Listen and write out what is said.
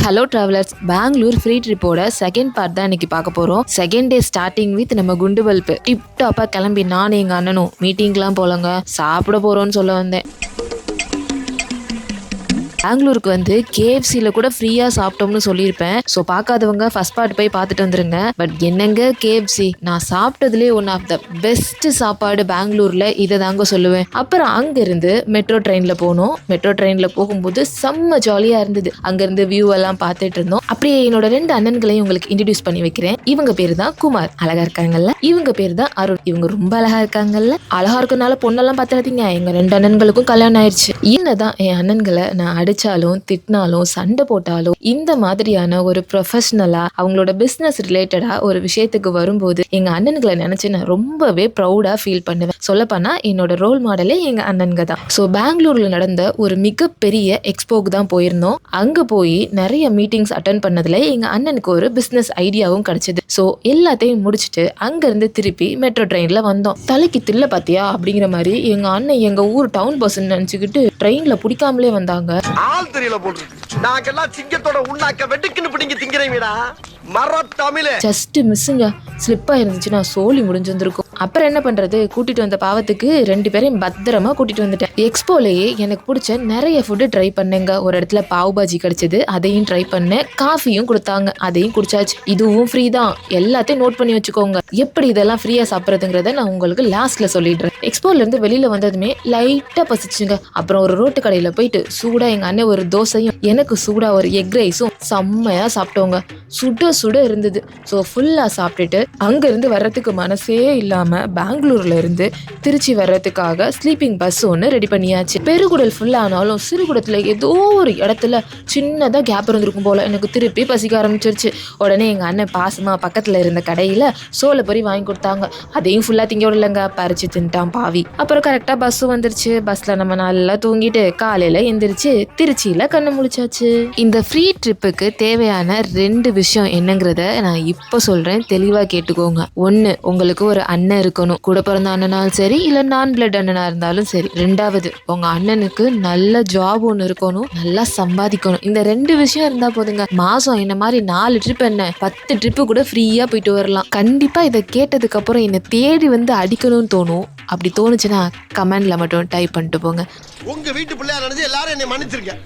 Hello travellers, Bangalore free ட்ரிப்போட second part தான் இன்னைக்கு பார்க்க போகிறோம். செகண்ட் டே ஸ்டார்டிங் வித் நம்ம குண்டு பல்பு டிப் டாப்பாக கிளம்பி நானும் எங்கள் அண்ணனும் மீட்டிங்லாம் போலங்க, சாப்பிட போகிறோன்னு சொல்ல வந்தேன். பெங்களூருக்கு வந்து கேஎஃப்சியில் கூட ஃப்ரீயாக சாப்பிட்டோம்னு சொல்லியிருப்பேன். ஸோ பார்க்காதவங்க ஃபர்ஸ்ட் பார்ட் போய் பார்த்துட்டு வந்துருங்க. பட் என்னங்க கேஎஃப்சி, நான் சாப்பிட்டதுலேயே ஒன் ஆஃப் த பெஸ்ட் சாப்பாடு பெங்களூரில் இதை தாங்க சொல்லுவேன். அப்புறம் அங்கேருந்து மெட்ரோ ட்ரெயினில் போனோம். மெட்ரோ ட்ரெயினில் போகும்போது செம்ம ஜாலியாக இருந்தது. அங்கேருந்து வியூ எல்லாம் பார்த்துட்டு இருந்தோம். அப்படியே என்னோட 2 அண்ணன்களையும் உங்களுக்கு இன்ட்ரடியூஸ் பண்ணி வைக்கிறேன். இவங்க பேர் தான் குமார், அழகா இருக்காங்கல்ல. இவங்க பேர் தான் அருண், இவங்க ரொம்ப அழகா இருக்காங்கல்ல. அழகா இருக்கனால பொண்ணெல்லாம் பார்த்துட்டீங்க. எங்க 2 அண்ணன்களுக்கும் கல்யாணம் ஆயிடுச்சு. என்னதான் என் அண்ணன்களை நான் அடிச்சாலும் திட்டினாலும் சண்டை போட்டாலும் இந்த மாதிரியான ஒரு ப்ரொஃபஷனலா அவங்களோட பிசினஸ் ரிலேட்டடா ஒரு விஷயத்துக்கு வரும்போது எங்க அண்ணன்களை நினைச்சு நான் ரொம்பவே ப்ரௌடா ஃபீல் பண்ணுவேன். சொல்லப்போனா என்னோட ரோல் மாடலே எங்க அண்ணன்க தான். ஸோ பெங்களூர்ல நடந்த ஒரு மிகப்பெரிய எக்ஸ்போக்கு தான் போயிருந்தோம். அங்க போய் நிறைய மீட்டிங்ஸ் அட்டன் பண்ணதுல எங்க அண்ணனுக்கு ஒரு பிசினஸ் ஐடியாவும் கிடைச்சது. ஸோ எல்லாத்தையும் முடிச்சுட்டு அங்கிருந்து திருப்பி மெட்ரோ ட்ரெயின்ல வந்தோம். தலைக்கு தில்ல பாத்தியா அப்படிங்கிற மாதிரி எங்க அண்ணன் எங்க ஊர் டவுன் பஸ் நினைச்சுக்கிட்டு ட்ரெயின்ல பிடிக்காமலே வந்தாங்க. ஆள் தெரியல போட்டுருக்கு. நாங்கெல்லாம் சிங்கத்தோட உண்ணாக்க வெட்டுக்குன்னு பிடிங்க திங்கிறீங்கடா. ஜஸ்ட் மிஸ்ஸுங்க, ஸ்லிப்பா இருந்துச்சுன்னா சோலி முடிஞ்சிருந்திருக்கும். அப்புறம் என்ன பண்றது, கூட்டிட்டு வந்த பாவத்துக்கு 2 பேரையும் பத்திரமா கூட்டிட்டு வந்துட்டேன். எக்ஸ்போலேயே எனக்கு பிடிச்ச நிறைய ஃபுட்டு ட்ரை பண்ணேங்க. ஒரு இடத்துல பாவ் பாஜி கிடைச்சது, அதையும் ட்ரை பண்ணேன். காஃபியும் கொடுத்தாங்க, அதையும் குடிச்சாச்சு. இதுவும் ஃப்ரீ தான், எல்லாத்தையும் நோட் பண்ணி வச்சுக்கோங்க. எப்படி இதெல்லாம் ஃப்ரீயா சாப்பிட்றதுங்கிறத நான் உங்களுக்கு லாஸ்ட்ல சொல்லிடுறேன். எக்ஸ்போல இருந்து வெளியில வந்ததுமே லைட்டா பசிச்சுங்க. அப்புறம் ஒரு ரோட்டு கடையில போயிட்டு சூடா எங்க அண்ணன் ஒரு தோசையும் எனக்கு சூடா ஒரு எக் ரைஸும் செம்மையா சாப்பிட்டோங்க. சுட சுட இருந்தது. ஸோ ஃபுல்லாக சாப்பிட்டுட்டு அங்கேருந்து வர்றதுக்கு மனசே இல்லாமல் பெங்களூர்ல இருந்து திருச்சி வர்றதுக்காக ஸ்லீப்பிங் பஸ் ஒன்று ரெடி பண்ணியாச்சு. பெருகுடல் ஃபுல்லானாலும் சிறுகுடத்தில் ஏதோ ஒரு இடத்துல சின்னதாக கேப் இருந்திருக்கும் போல் எனக்கு திருப்பி பசிக்க ஆரம்பிச்சிருச்சு. உடனே எங்கள் அண்ணன் பாசமாக பக்கத்தில் இருந்த கடையில் சோள பொரி வாங்கி கொடுத்தாங்க. அதையும் ஃபுல்லாக திங்க விடலைங்க, பறிச்சு தின்ட்டான் பாவி. அப்புறம் கரெக்டாக பஸ்ஸும் வந்துருச்சு. பஸ்ஸில் நம்ம நல்லா தூங்கிட்டு காலையில் எந்திரிச்சு திருச்சியில் கண்ணு முழிச்சாச்சு. இந்த ஃப்ரீ ட்ரிப்புக்கு தேவையான 2 விஷயம் என்னங்கிறத நான் இப்போ சொல்றேன், தெளிவா கேட்டுக்கோங்க. 1, உங்களுக்கு ஒரு அண்ணன் இருக்கணும். கூட பிறந்த அண்ணனாலும் சரி, இல்ல நான் பிளட் அண்ணனா இருந்தாலும் சரி. 2வது, உங்க அண்ணனுக்கு நல்ல ஜாப் ஒன்று இருக்கணும், நல்லா சம்பாதிக்கணும். இந்த 2 விஷயம் இருந்தா போதுங்க. மாசம் என்ன மாதிரி 4 ட்ரிப் என்ன 10 ட்ரிப்பு கூட ஃப்ரீயா போயிட்டு வரலாம். கண்டிப்பா இதை கேட்டதுக்கு அப்புறம் என்னை தேடி வந்து அடிக்கணும்னு தோணும். அப்படி தோணுச்சுன்னா கமெண்ட்ல மட்டும் டைப் பண்ணிட்டு போங்க. உங்க வீட்டு பிள்ளையா நினைச்சு எல்லாரும் என்னை மன்னிச்சிருக்கேன்.